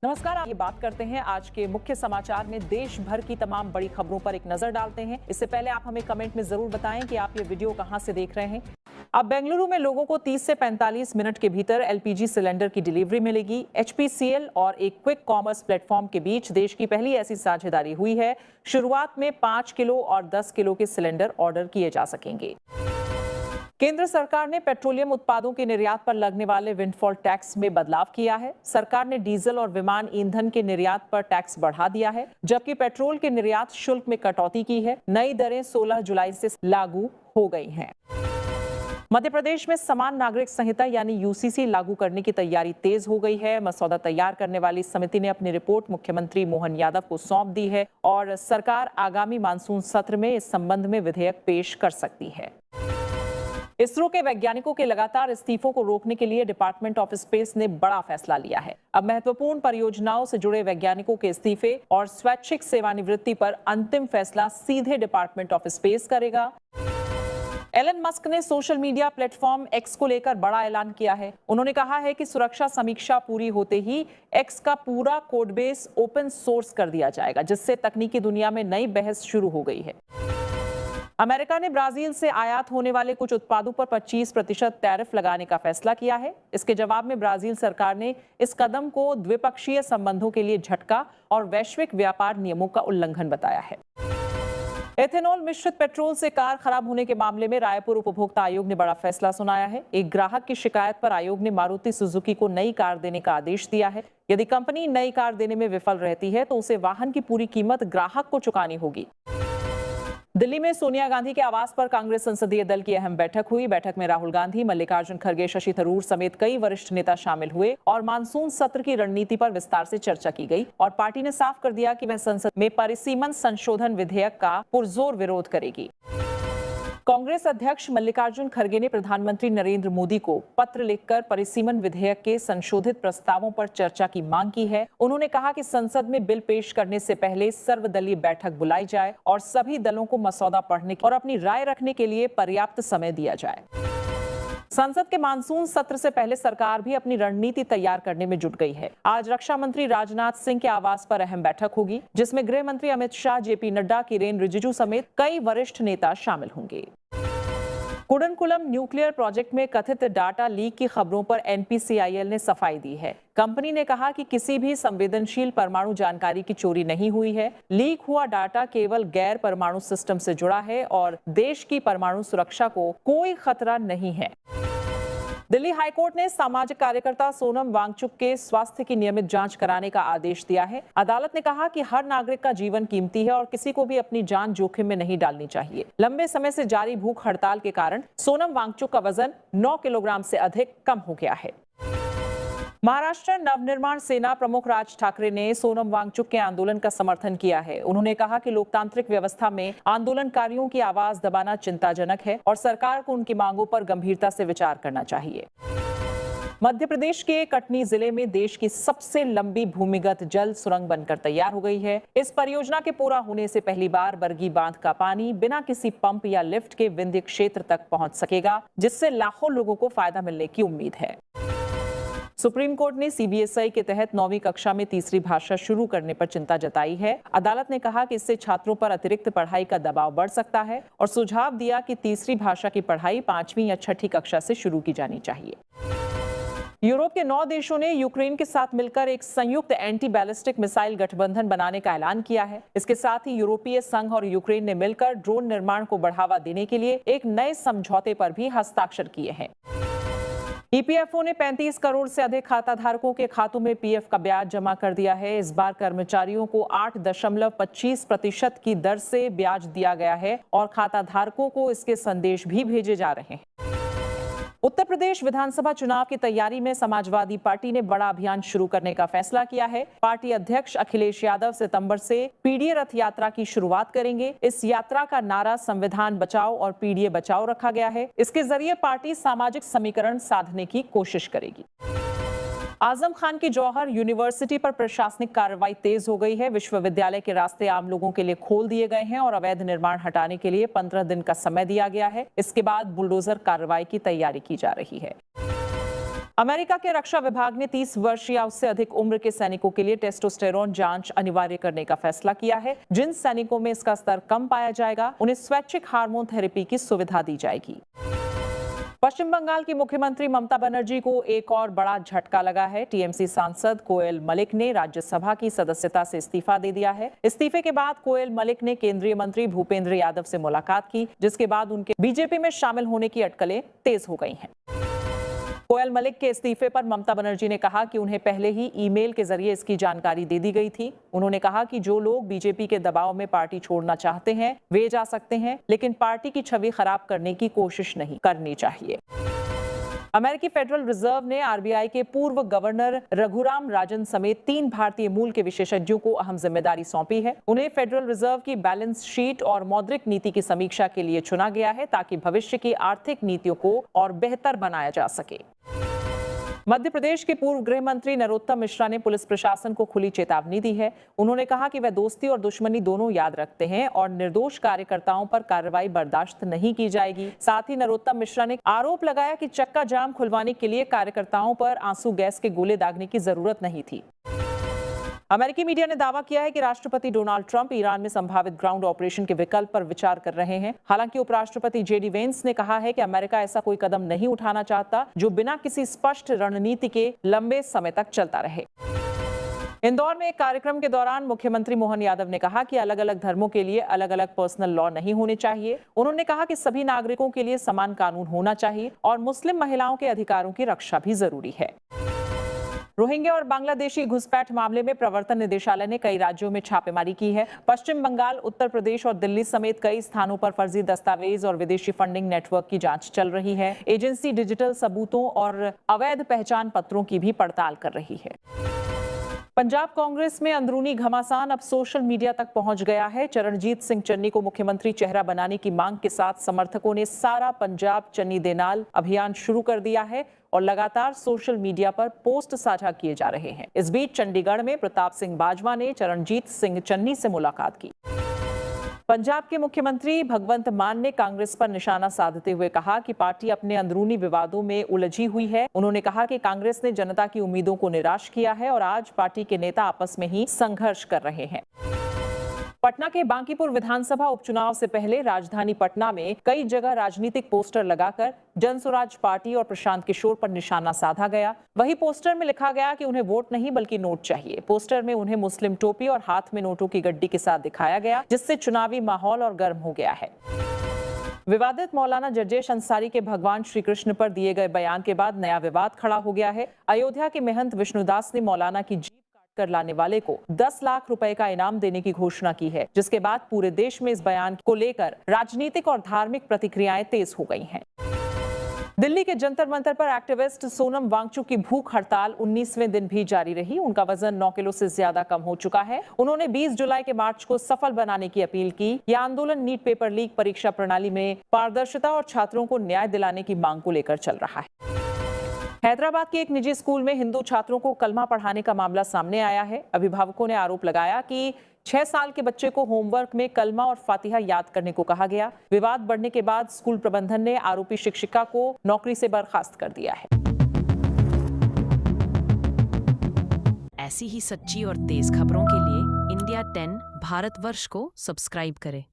नमस्कार, ये बात करते हैं आज के मुख्य समाचार में। देश भर की तमाम बड़ी खबरों पर एक नजर डालते हैं। इससे पहले आप हमें कमेंट में जरूर बताएं कि आप ये वीडियो कहां से देख रहे हैं। अब बेंगलुरु में लोगों को 30 से 45 मिनट के भीतर एलपीजी सिलेंडर की डिलीवरी मिलेगी। एचपीसीएल और एक क्विक कॉमर्स प्लेटफॉर्म के बीच देश की पहली ऐसी साझेदारी हुई है। शुरुआत में 5 किलो और 10 किलो के सिलेंडर ऑर्डर किए जा सकेंगे। केंद्र सरकार ने पेट्रोलियम उत्पादों के निर्यात पर लगने वाले विंडफॉल टैक्स में बदलाव किया है। सरकार ने डीजल और विमान ईंधन के निर्यात पर टैक्स बढ़ा दिया है, जबकि पेट्रोल के निर्यात शुल्क में कटौती की है। नई दरें 16 जुलाई से लागू हो गई हैं। मध्य प्रदेश में समान नागरिक संहिता यानी यूसीसी लागू करने की तैयारी तेज हो गई है। मसौदा तैयार करने वाली समिति ने अपनी रिपोर्ट मुख्यमंत्री मोहन यादव को सौंप दी है और सरकार आगामी मानसून सत्र में इस संबंध में विधेयक पेश कर सकती है। इसरो के वैज्ञानिकों के लगातार इस्तीफों को रोकने के लिए डिपार्टमेंट ऑफ स्पेस ने बड़ा फैसला लिया है। अब महत्वपूर्ण परियोजनाओं से जुड़े वैज्ञानिकों के इस्तीफे और स्वैच्छिक सेवानिवृत्ति पर अंतिम फैसला सीधे डिपार्टमेंट ऑफ स्पेस करेगा। एलन मस्क ने सोशल मीडिया प्लेटफॉर्म एक्स को लेकर बड़ा ऐलान किया है। उन्होंने कहा है कि सुरक्षा समीक्षा पूरी होते ही एक्स का पूरा कोडबेस ओपन सोर्स कर दिया जाएगा, जिससे तकनीकी दुनिया में नई बहस शुरू हो गई है। अमेरिका ने ब्राजील से आयात होने वाले कुछ उत्पादों पर 25% टैरिफ लगाने का फैसला किया है। इसके जवाब में ब्राजील सरकार ने इस कदम को द्विपक्षीय संबंधों के लिए झटका और वैश्विक व्यापार नियमों का उल्लंघन बताया है। एथेनॉल मिश्रित पेट्रोल से कार खराब होने के मामले में रायपुर उपभोक्ता आयोग ने बड़ा फैसला सुनाया है। एक ग्राहक की शिकायत पर आयोग ने मारुति सुजुकी को नई कार देने का आदेश दिया है। यदि कंपनी नई कार देने में विफल रहती है तो उसे वाहन की पूरी कीमत ग्राहक को चुकानी होगी। दिल्ली में सोनिया गांधी के आवास पर कांग्रेस संसदीय दल की अहम बैठक हुई। बैठक में राहुल गांधी, मल्लिकार्जुन खड़गे, शशि थरूर समेत कई वरिष्ठ नेता शामिल हुए और मानसून सत्र की रणनीति पर विस्तार से चर्चा की गई और पार्टी ने साफ कर दिया कि वह संसद में परिसीमन संशोधन विधेयक का पुरजोर विरोध करेगी। कांग्रेस अध्यक्ष मल्लिकार्जुन खड़गे ने प्रधानमंत्री नरेंद्र मोदी को पत्र लिखकर परिसीमन विधेयक के संशोधित प्रस्तावों पर चर्चा की मांग की है। उन्होंने कहा कि संसद में बिल पेश करने से पहले सर्वदलीय बैठक बुलाई जाए और सभी दलों को मसौदा पढ़ने और अपनी राय रखने के लिए पर्याप्त समय दिया जाए। संसद के मानसून सत्र से पहले सरकार भी अपनी रणनीति तैयार करने में जुट गई है। आज रक्षा मंत्री राजनाथ सिंह के आवास पर अहम बैठक होगी, जिसमें गृह मंत्री अमित शाह, जेपी नड्डा, किरेन रिजिजू समेत कई वरिष्ठ नेता शामिल होंगे। कुडनकुलम न्यूक्लियर प्रोजेक्ट में कथित डाटा लीक की खबरों पर एनपीसीआईएल ने सफाई दी है। कंपनी ने कहा कि किसी भी संवेदनशील परमाणु जानकारी की चोरी नहीं हुई है। लीक हुआ डाटा केवल गैर परमाणु सिस्टम से जुड़ा है और देश की परमाणु सुरक्षा को कोई खतरा नहीं है। दिल्ली हाईकोर्ट ने सामाजिक कार्यकर्ता सोनम वांगचुक के स्वास्थ्य की नियमित जांच कराने का आदेश दिया है। अदालत ने कहा कि हर नागरिक का जीवन कीमती है और किसी को भी अपनी जान जोखिम में नहीं डालनी चाहिए। लंबे समय से जारी भूख हड़ताल के कारण सोनम वांगचुक का वजन 9 किलोग्राम से अधिक कम हो गया है। महाराष्ट्र नवनिर्माण सेना प्रमुख राज ठाकरे ने सोनम वांगचुक के आंदोलन का समर्थन किया है। उन्होंने कहा कि लोकतांत्रिक व्यवस्था में आंदोलनकारियों की आवाज दबाना चिंताजनक है और सरकार को उनकी मांगों पर गंभीरता से विचार करना चाहिए। मध्य प्रदेश के कटनी जिले में देश की सबसे लंबी भूमिगत जल सुरंग बनकर तैयार हो गई है। इस परियोजना के पूरा होने से पहली बार बरगी बांध का पानी बिना किसी पंप या लिफ्ट के विंध्य क्षेत्र तक पहुंच सकेगा, जिससे लाखों लोगों को फायदा मिलने की उम्मीद है। सुप्रीम कोर्ट ने सीबीएसई के तहत 9वीं कक्षा में तीसरी भाषा शुरू करने पर चिंता जताई है। अदालत ने कहा कि इससे छात्रों पर अतिरिक्त पढ़ाई का दबाव बढ़ सकता है और सुझाव दिया कि तीसरी भाषा की पढ़ाई 5वीं या 6ठी कक्षा से शुरू की जानी चाहिए। यूरोप के 9 देशों ने यूक्रेन के साथ मिलकर एक संयुक्त एंटी बैलिस्टिक मिसाइल गठबंधन बनाने का ऐलान किया है। इसके साथ ही यूरोपीय संघ और यूक्रेन ने मिलकर ड्रोन निर्माण को बढ़ावा देने के लिए एक नए समझौते पर भी हस्ताक्षर किए हैं। ईपीएफओ ने 35 करोड़ से अधिक खाता धारकों के खातों में पीएफ का ब्याज जमा कर दिया है। इस बार कर्मचारियों को 8.25% की दर से ब्याज दिया गया है और खाता धारकों को इसके संदेश भी भेजे जा रहे हैं। उत्तर प्रदेश विधानसभा चुनाव की तैयारी में समाजवादी पार्टी ने बड़ा अभियान शुरू करने का फैसला किया है। पार्टी अध्यक्ष अखिलेश यादव सितंबर से पीडीए रथ यात्रा की शुरुआत करेंगे। इस यात्रा का नारा संविधान बचाओ और पीडीए बचाओ रखा गया है। इसके जरिए पार्टी सामाजिक समीकरण साधने की कोशिश करेगी। आजम खान की जौहर यूनिवर्सिटी पर प्रशासनिक कार्रवाई तेज हो गई है। विश्वविद्यालय के रास्ते आम लोगों के लिए खोल दिए गए हैं और अवैध निर्माण हटाने के लिए 15 दिन का समय दिया गया है। इसके बाद बुलडोजर कार्रवाई की तैयारी की जा रही है। अमेरिका के रक्षा विभाग ने 30 वर्ष या उससे अधिक उम्र के सैनिकों के लिए टेस्टोस्टेरोन जांच अनिवार्य करने का फैसला किया है। जिन सैनिकों में इसका स्तर कम पाया जाएगा, उन्हें स्वैच्छिक हार्मोन थेरेपी की सुविधा दी जाएगी। पश्चिम बंगाल की मुख्यमंत्री ममता बनर्जी को एक और बड़ा झटका लगा है। टीएमसी सांसद कोयल मलिक ने राज्यसभा की सदस्यता से इस्तीफा दे दिया है। इस्तीफे के बाद कोयल मलिक ने केंद्रीय मंत्री भूपेंद्र यादव से मुलाकात की, जिसके बाद उनके बीजेपी में शामिल होने की अटकलें तेज हो गई हैं। कोयल मलिक के इस्तीफे पर ममता बनर्जी ने कहा कि उन्हें पहले ही ईमेल के जरिए इसकी जानकारी दे दी गई थी। उन्होंने कहा कि जो लोग बीजेपी के दबाव में पार्टी छोड़ना चाहते हैं वे जा सकते हैं, लेकिन पार्टी की छवि खराब करने की कोशिश नहीं करनी चाहिए। अमेरिकी फेडरल रिजर्व ने आरबीआई के पूर्व गवर्नर रघुराम राजन समेत 3 भारतीय मूल के विशेषज्ञों को अहम जिम्मेदारी सौंपी है। उन्हें फेडरल रिजर्व की बैलेंस शीट और मौद्रिक नीति की समीक्षा के लिए चुना गया है, ताकि भविष्य की आर्थिक नीतियों को और बेहतर बनाया जा सके। मध्य प्रदेश के पूर्व गृह मंत्री नरोत्तम मिश्रा ने पुलिस प्रशासन को खुली चेतावनी दी है। उन्होंने कहा कि वह दोस्ती और दुश्मनी दोनों याद रखते हैं और निर्दोष कार्यकर्ताओं पर कार्रवाई बर्दाश्त नहीं की जाएगी। साथ ही नरोत्तम मिश्रा ने आरोप लगाया कि चक्का जाम खुलवाने के लिए कार्यकर्ताओं पर आंसू गैस के गोले दागने की जरूरत नहीं थी। अमेरिकी मीडिया ने दावा किया है कि राष्ट्रपति डोनाल्ड ट्रंप ईरान में संभावित ग्राउंड ऑपरेशन के विकल्प पर विचार कर रहे हैं। हालांकि उपराष्ट्रपति जेडी वेंस ने कहा है कि अमेरिका ऐसा कोई कदम नहीं उठाना चाहता जो बिना किसी स्पष्ट रणनीति के लंबे समय तक चलता रहे। इंदौर में एक कार्यक्रम के दौरान मुख्यमंत्री मोहन यादव ने कहा कि अलग अलग धर्मों के लिए अलग अलग पर्सनल लॉ नहीं होने चाहिए। उन्होंने कहा कि सभी नागरिकों के लिए समान कानून होना चाहिए और मुस्लिम महिलाओं के अधिकारों की रक्षा भी जरूरी है। रोहिंग्या और बांग्लादेशी घुसपैठ मामले में प्रवर्तन निदेशालय ने कई राज्यों में छापेमारी की है। पश्चिम बंगाल, उत्तर प्रदेश और दिल्ली समेत कई स्थानों पर फर्जी दस्तावेज और विदेशी फंडिंग नेटवर्क की जांच चल रही है। एजेंसी डिजिटल सबूतों और अवैध पहचान पत्रों की भी पड़ताल कर रही है। पंजाब कांग्रेस में अंदरूनी घमासान अब सोशल मीडिया तक पहुंच गया है। चरणजीत सिंह चन्नी को मुख्यमंत्री चेहरा बनाने की मांग के साथ समर्थकों ने सारा पंजाब चन्नी दे नाल अभियान शुरू कर दिया है और लगातार सोशल मीडिया पर पोस्ट साझा किए जा रहे हैं। इस बीच चंडीगढ़ में प्रताप सिंह बाजवा ने चरणजीत सिंह चन्नी से मुलाकात की। पंजाब के मुख्यमंत्री भगवंत मान ने कांग्रेस पर निशाना साधते हुए कहा कि पार्टी अपने अंदरूनी विवादों में उलझी हुई है। उन्होंने कहा कि कांग्रेस ने जनता की उम्मीदों को निराश किया है और आज पार्टी के नेता आपस में ही संघर्ष कर रहे हैं। पटना के बांकीपुर विधानसभा उपचुनाव से पहले राजधानी पटना में कई जगह राजनीतिक पोस्टर लगाकर जनसुराज पार्टी और प्रशांत किशोर पर निशाना साधा गया। वही पोस्टर में लिखा गया कि उन्हें वोट नहीं बल्कि नोट चाहिए। पोस्टर में उन्हें मुस्लिम टोपी और हाथ में नोटों की गड्डी के साथ दिखाया गया, जिससे चुनावी माहौल और गर्म हो गया है। विवादित मौलाना जर्जेश अंसारी के भगवान श्री कृष्ण पर दिए गए बयान के बाद नया विवाद खड़ा हो गया है। अयोध्या के महंत विष्णुदास ने मौलाना की जीप कर लाने वाले को 10 लाख रुपए का इनाम देने की घोषणा की है, जिसके बाद पूरे देश में इस बयान को लेकर राजनीतिक और धार्मिक प्रतिक्रियाएं तेज हो गई हैं। दिल्ली के जंतर मंतर पर एक्टिविस्ट सोनम वांगचुक की भूख हड़ताल 19वें दिन भी जारी रही। उनका वजन 9 किलो से ज्यादा कम हो चुका है। उन्होंने 20 जुलाई के मार्च को सफल बनाने की अपील की। यह आंदोलन नीट पेपर लीक, परीक्षा प्रणाली में पारदर्शिता और छात्रों को न्याय दिलाने की मांग को लेकर चल रहा है। हैदराबाद के एक निजी स्कूल में हिंदू छात्रों को कलमा पढ़ाने का मामला सामने आया है। अभिभावकों ने आरोप लगाया कि 6 साल के बच्चे को होमवर्क में कलमा और फातिहा याद करने को कहा गया। विवाद बढ़ने के बाद स्कूल प्रबंधन ने आरोपी शिक्षिका को नौकरी से बर्खास्त कर दिया है। ऐसी ही सच्ची और तेज खबरों के लिए इंडिया 10 भारतवर्ष को सब्सक्राइब करें।